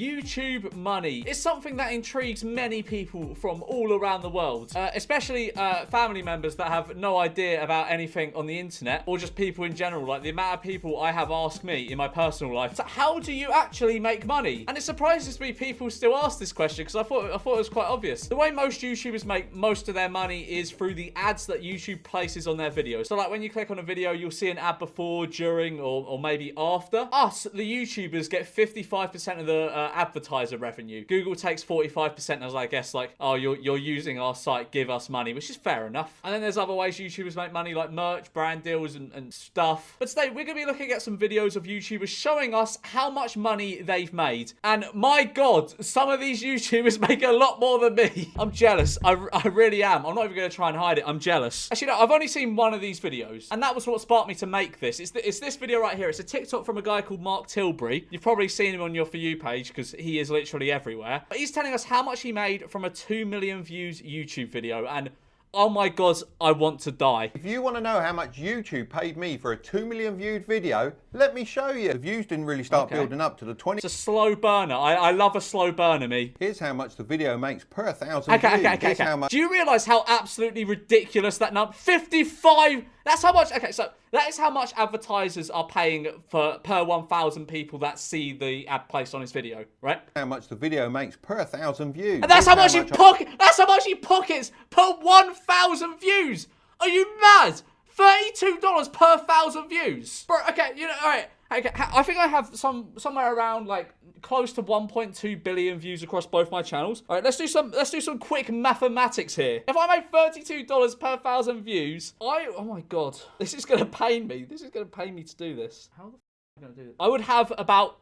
YouTube money is something that intrigues many people from all around the world, especially family members that have no idea about anything on the internet, or just people in general. Like the amount of people I have asked me in my personal life, so how do you actually make money? And it surprises me people still ask this question, because I thought it was quite obvious. The way most YouTubers make most of their money is through the ads that YouTube places on their videos. So like when you click on a video, you'll see an ad before, during, or maybe after. Us, the YouTubers, get 55% of the advertiser revenue. Google takes 45% as, I guess, like, oh, you're using our site, give us money, which is fair enough. And then there's other ways YouTubers make money, like merch, brand deals, and stuff. But today, we're going to be looking at some videos of YouTubers showing us how much money they've made. And my God, some of these YouTubers make a lot more than me. I'm jealous. I really am. I'm not even going to try and hide it. I'm jealous. Actually, no, I've only seen one of these videos, and that was what sparked me to make this. It's this video right here. It's a TikTok from a guy called Mark Tilbury. You've probably seen him on your For You page, because he is literally everywhere. But he's telling us how much he made from a 2 million views YouTube video, and oh my God, I want to die. If you want to know how much YouTube paid me for a 2 million viewed video, let me show you. The views didn't really start building up to the 20. It's a slow burner. I love a slow burner, me. Here's how much the video makes per 1,000 views. Okay. How much... Do you realise how absolutely ridiculous that number? 55. That's how much. Okay, so that is how much advertisers are paying per 1,000 people that see the ad placed on his video, right? How much the video makes per 1,000 views. And that's how much he pocket. That's how much he pockets per 1,000 views. Are you mad? $32 per 1,000 views, bro. Okay, you know, all right. Okay, I think I have somewhere around like close to 1.2 billion views across both my channels. All right, let's do some quick mathematics here. If I made $32 per 1,000 views, oh my God, this is gonna pain me. This is gonna pain me to do this. How the f am I gonna do this? I would have about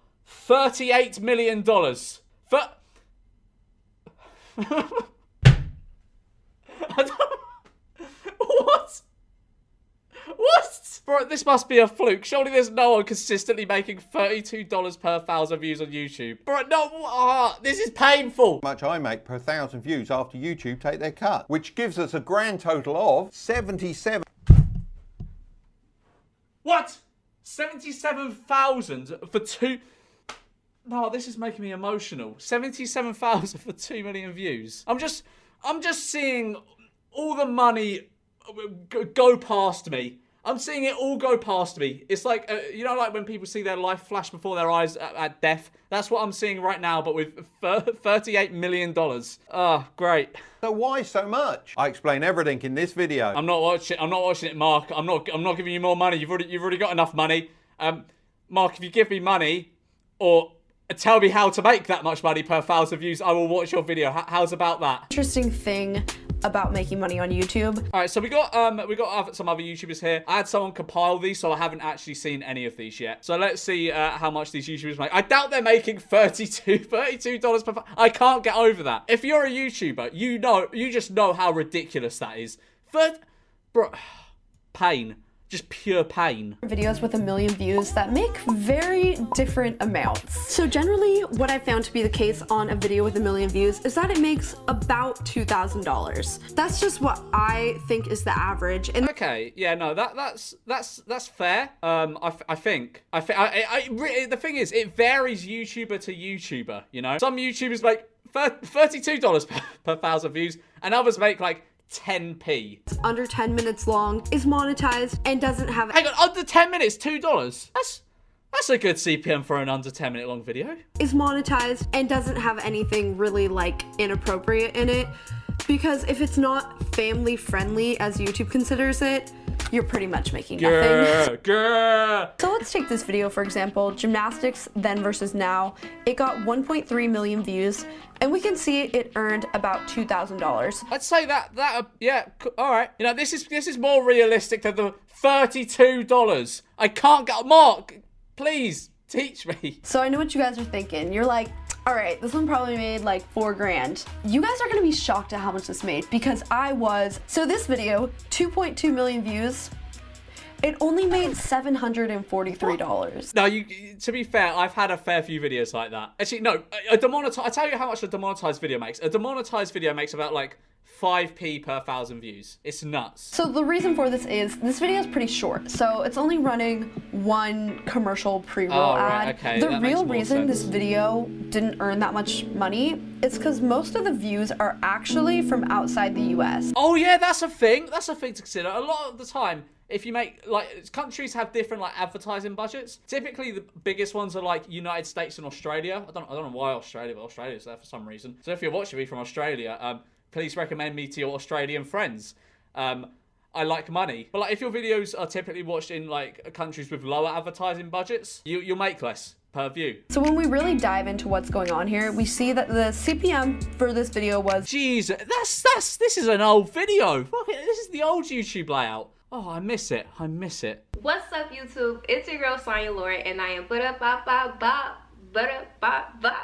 $38 million. What? What? Bro, this must be a fluke. Surely there's no one consistently making $32 per 1,000 views on YouTube. Bro, no, this is painful. How much I make per 1,000 views after YouTube take their cut, which gives us a grand total of 77. What? 77,000 for two... No, this is making me emotional. 77,000 for 2 million views. I'm just seeing all the money go past me. I'm seeing it all go past me. It's like, you know, like when people see their life flash before their eyes at death. That's what I'm seeing right now, but with $38 million. Oh, great. So why so much? I explain everything in this video. I'm not watching it, Mark. I'm not giving you more money. You've already got enough money. Mark, if you give me money, or tell me how to make that much money per 1,000 views, I will watch your video. How's about that? Interesting thing about making money on YouTube. All right, so we got some other YouTubers here. I had someone compile these, so I haven't actually seen any of these yet. So let's see how much these YouTubers make. I doubt they're making $32 per. I can't get over that. If you're a YouTuber, you just know how ridiculous that is. Bro, pain. Just pure pain. Videos with 1 million views that make very different amounts. So generally, what I found to be the case on a video with 1 million views is that it makes about $2,000. That's just what I think is the average. And okay, yeah, no, that's fair. I think the thing is, it varies YouTuber to YouTuber. You know, some YouTubers make $32 per 1,000 views, and others make like 10p. It's under 10 minutes long, is monetized, and doesn't have... Hang on, under 10 minutes, $2? That's a good CPM for an under 10 minute long video. Is monetized and doesn't have anything really like inappropriate in it. Because if it's not family friendly as YouTube considers it, you're pretty much making nothing. So let's take this video, for example, gymnastics then versus now. It got 1.3 million views, and we can see it earned about $2,000. I'd say that yeah, all right. You know, this is more realistic than the $32. I can't get... Mark, please teach me. So I know what you guys are thinking. You're like, all right, this one probably made like $4 grand. You guys are gonna be shocked at how much this made, because I was. So this video, 2.2 million views, it only made $743. Now, to be fair, I've had a fair few videos like that. Actually, no, I tell you how much a demonetized video makes. A demonetized video makes about like 5p per 1,000 views. It's nuts. So the reason for this is this video is pretty short, so it's only running one commercial pre-roll ad. Right, okay, the that makes real more reason sense. this video didn't earn that much money is because most of the views are actually from outside the US. Oh yeah, that's a thing. That's a thing to consider. A lot of the time, if you make, like, countries have different, like, advertising budgets. Typically, the biggest ones are, like, United States and Australia. I don't know why Australia, but Australia's there for some reason. So if you're watching me from Australia, please recommend me to your Australian friends. I like money. But, like, if your videos are typically watched in, like, countries with lower advertising budgets, you'll make less per view. So when we really dive into what's going on here, we see that the CPM for this video was... Jeez, this is an old video. Fuck it, this is the old YouTube layout. Oh, I miss it. I miss it. What's up, YouTube? It's your girl Sonya Lauren, and I am ba-da-ba-ba-ba, ba-da-ba-ba.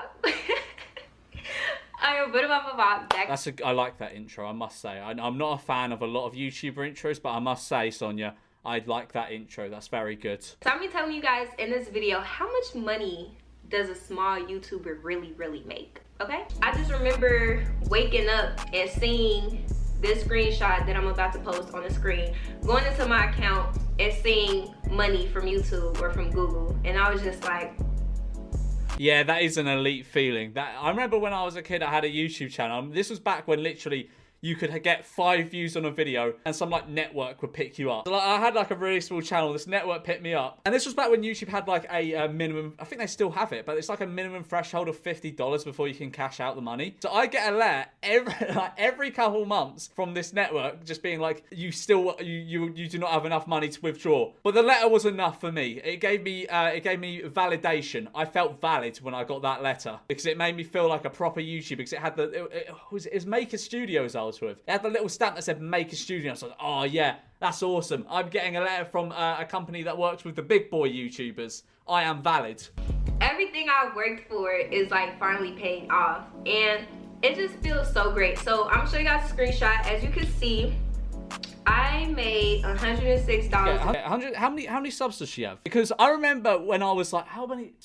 I am ba-da-ba-ba-ba. I like that intro, I must say. I'm not a fan of a lot of YouTuber intros, but I must say, Sonya, I like that intro. That's very good. So I'm gonna be telling you guys in this video how much money does a small YouTuber really make, okay? I just remember waking up and seeing this screenshot that I'm about to post on the screen, going into my account and seeing money from YouTube or from Google, and I was just like, yeah, that is an elite feeling. I remember when I was a kid, I had a YouTube channel. This was back when literally you could get 5 views on a video and some like network would pick you up. So, like, I had like a really small channel, this network picked me up. And this was back when YouTube had like a minimum, I think they still have it, but it's like a minimum threshold of $50 before you can cash out the money. So I get a letter every couple months from this network just being like, you do not have enough money to withdraw. But the letter was enough for me. It gave me validation. I felt valid when I got that letter because it made me feel like a proper YouTuber, because it had it was Maker Studios I was with. It had the little stamp that said Maker Studios. So I was like, oh yeah, that's awesome. I'm getting a letter from a company that works with the big boy YouTubers. I am valid. everything I worked for is like finally paying off, and it just feels so great. So I'm gonna show you guys a screenshot. As you can see, I made $106. Yeah, how many subs does she have? Because I remember when I was like,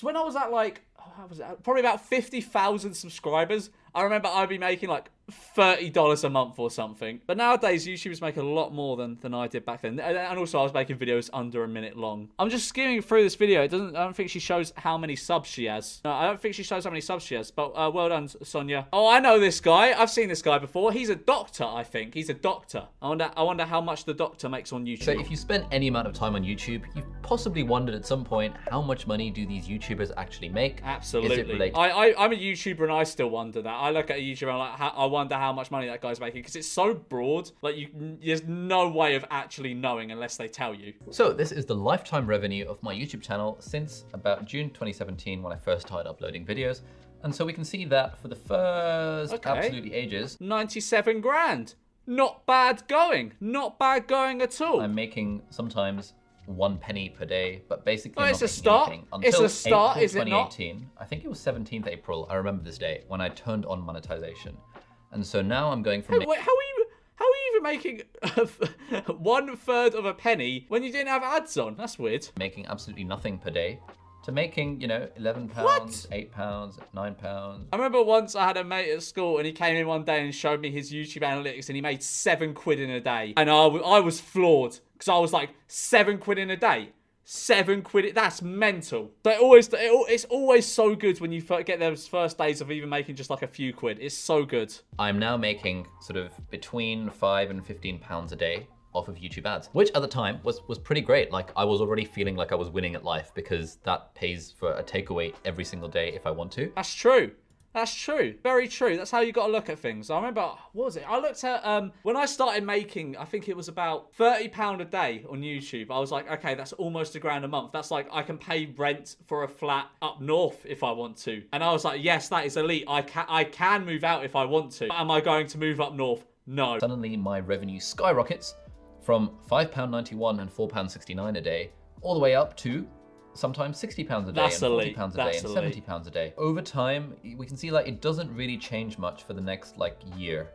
when I was at like, how was it? Probably about 50,000 subscribers. I remember I'd be making like $30 a month or something. But nowadays, YouTubers make a lot more than I did back then. And also, I was making videos under a minute long. I'm just skimming through this video. I don't think she shows how many subs she has. No, I don't think she shows how many subs she has. But well done, Sonya. Oh, I know this guy. I've seen this guy before. He's a doctor, I think. He's a doctor. I wonder how much the doctor makes on YouTube. So if you spend any amount of time on YouTube, you've possibly wondered at some point, how much money do these YouTubers actually make? Absolutely. Is it related? I'm a YouTuber and I still wonder that. I look at a YouTuber and I'm like, I wonder how much money that guy's making, because it's so broad. Like, there's no way of actually knowing unless they tell you. So this is the lifetime revenue of my YouTube channel since about June 2017 when I first started uploading videos. And so we can see that for the first absolutely ages, 97 grand. Not bad going. Not bad going at all. I'm making sometimes 1 penny per day, but basically Oh, not it's a making start. anything It's until a start, April is it not? 2018. I think it was 17th April. I remember this day when I turned on monetization. And so now I'm going from... Hey, wait, how are you even making 1/3 of a penny when you didn't have ads on? That's weird. making absolutely nothing per day to making, you know, £11, What? £8, £9. I remember once I had a mate at school and he came in one day and showed me his YouTube analytics and he made £7 in a day. And I was floored because I was like, £7 in a day? £7, that's mental. So it's always so good when you get those first days of even making just like a few quid. It's so good. I'm now making sort of between £5 and £15 a day off of YouTube ads, which at the time was pretty great. Like, I was already feeling like I was winning at life because that pays for a takeaway every single day if I want to. That's true. That's true. Very true. That's how you got to look at things. I remember, what was it? I looked at, when I started making, I think it was about £30 a day on YouTube. I was like, okay, that's almost £1,000 a month. That's like, I can pay rent for a flat up north if I want to. And I was like, yes, that is elite. I can move out if I want to. But am I going to move up north? No. Suddenly my revenue skyrockets from £5.91 and £4.69 a day, all the way up to sometimes £60 a day, That's and elite. £40 a day, That's and elite. £70 a day. Over time, we can see like it doesn't really change much for the next like year.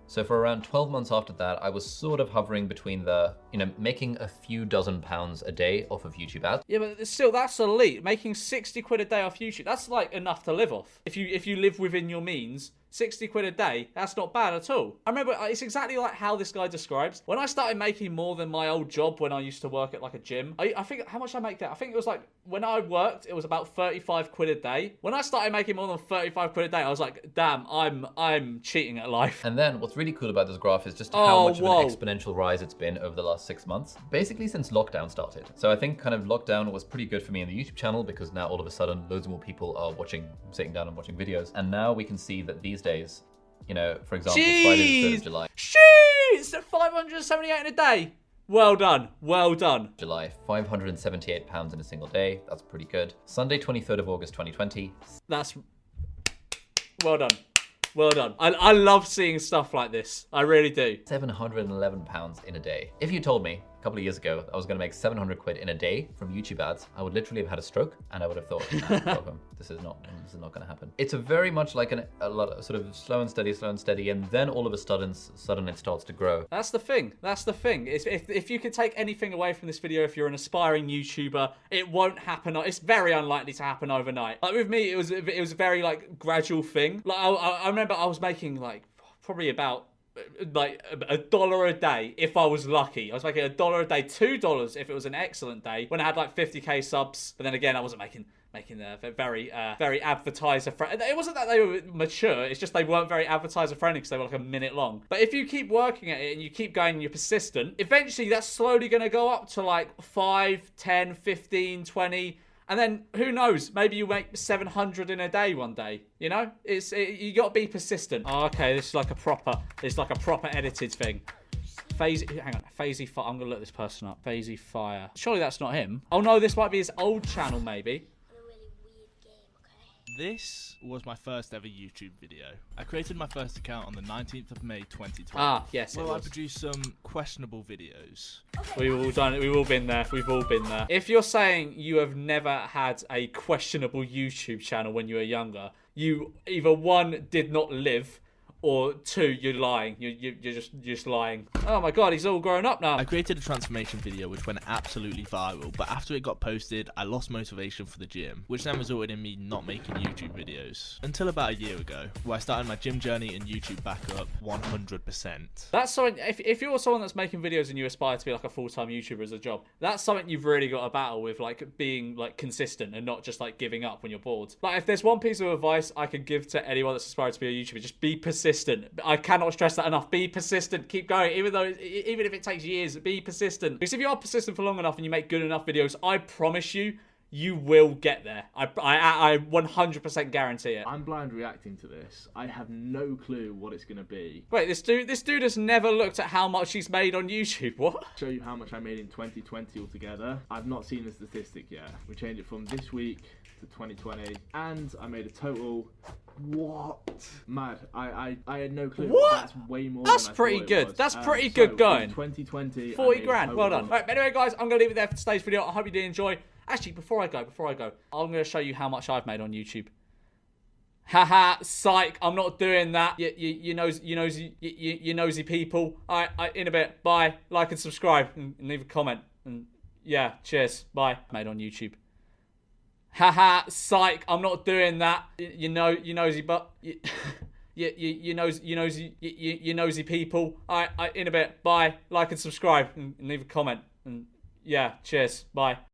So for around 12 months after that, I was sort of hovering between the, making a few dozen pounds a day off of YouTube ads. Yeah, but still, that's elite. Making 60 quid a day off YouTube, that's like enough to live off. If you live within your means, 60 quid a day, that's not bad at all. I remember, it's exactly like how this guy describes. When I started making more than my old job when I used to work at like a gym, I think, how much I make that? I think it was like, when I worked, it was about 35 quid a day. When I started making more than 35 quid a day, I was like, damn, I'm cheating at life. And then what's really cool about this graph is just how much of an exponential rise it's been over the last 6 months. Basically since lockdown started. So I think kind of lockdown was pretty good for me in the YouTube channel because now all of a sudden loads more people are sitting down and watching videos. And now we can see that these days, for example, Friday the 3rd of July. It's at 578 in a day. Well done. Well done. July, £578 in a single day. That's pretty good. Sunday, 23rd of August, 2020. That's well done. Well done. I love seeing stuff like this. I really do. £711 in a day. If you told me a couple of years ago I was going to make 700 quid in a day from YouTube ads, I would literally have had a stroke and I would have thought, nah, welcome. This is not going to happen. It's a very much like a lot of sort of slow and steady, and then all of a sudden it starts to grow. That's the thing. That's the thing. If you could take anything away from this video, if you're an aspiring YouTuber, it won't happen. It's very unlikely to happen overnight. Like with me, it was a very like gradual thing. Like I remember I was making like probably about like $1 a day if I was lucky. I was making $1 a day, $2 if it was an excellent day when I had like 50k subs. But then again, I wasn't making very advertiser friendly. It wasn't that they were mature, it's just they weren't very advertiser friendly because they were like a minute long. But if you keep working at it and you keep going and you're persistent, eventually that's slowly going to go up to like 5, 10, 15, 20. And then who knows? Maybe you make 700 in a day one day. You you got to be persistent. Oh, okay, this is like a proper edited thing. Hang on, Phasey Fire. I'm gonna look this person up. Phasey Fire. Surely that's not him. Oh no, this might be his old channel, maybe. This was my first ever YouTube video. I created my first account on the 19th of May 2020. Ah, yes, well, I produced some questionable videos. We've all done it. We've all been there. We've all been there. If you're saying you have never had a questionable YouTube channel when you were younger, you either one, did not live, or two, you're lying. You're just lying. Oh my god, he's all grown up now. I created a transformation video which went absolutely viral, but after it got posted, I lost motivation for the gym, which then resulted in me not making YouTube videos. Until about a year ago, where I started my gym journey and YouTube back up 100%. That's something, if you're someone that's making videos and you aspire to be like a full-time YouTuber as a job, that's something you've really got to battle with, like being like consistent and not just like giving up when you're bored. Like if there's one piece of advice I could give to anyone that's aspiring to be a YouTuber, just be persistent. I cannot stress that enough. Be persistent. Keep going. Even if it takes years, be persistent. Because if you are persistent for long enough and you make good enough videos, I promise you, you will get there. I 100% guarantee it. I'm blind reacting to this. I have no clue what it's going to be. Wait, this dude has never looked at how much he's made on YouTube. What? Show you how much I made in 2020 altogether. I've not seen the statistic yet. We changed it from this week to 2020, and I made a total. What? Mad. I had no clue. What? That's way more. That's than I pretty thought it good. was. That's pretty good going. 2020. 40 grand. Well done. Right, anyway, guys, I'm gonna leave it there for today's video. I hope you did enjoy. Actually, before I go, I'm gonna show you how much I've made on YouTube. Haha, psych. I'm not doing that. You nosy people. All right, in a bit. Bye. Like and subscribe and leave a comment. And yeah, cheers. Bye. Made on YouTube. Haha, psych. I'm not doing that. You nosy but you nosy people. All right, in a bit. Bye. Like and subscribe and leave a comment. And yeah, cheers. Bye.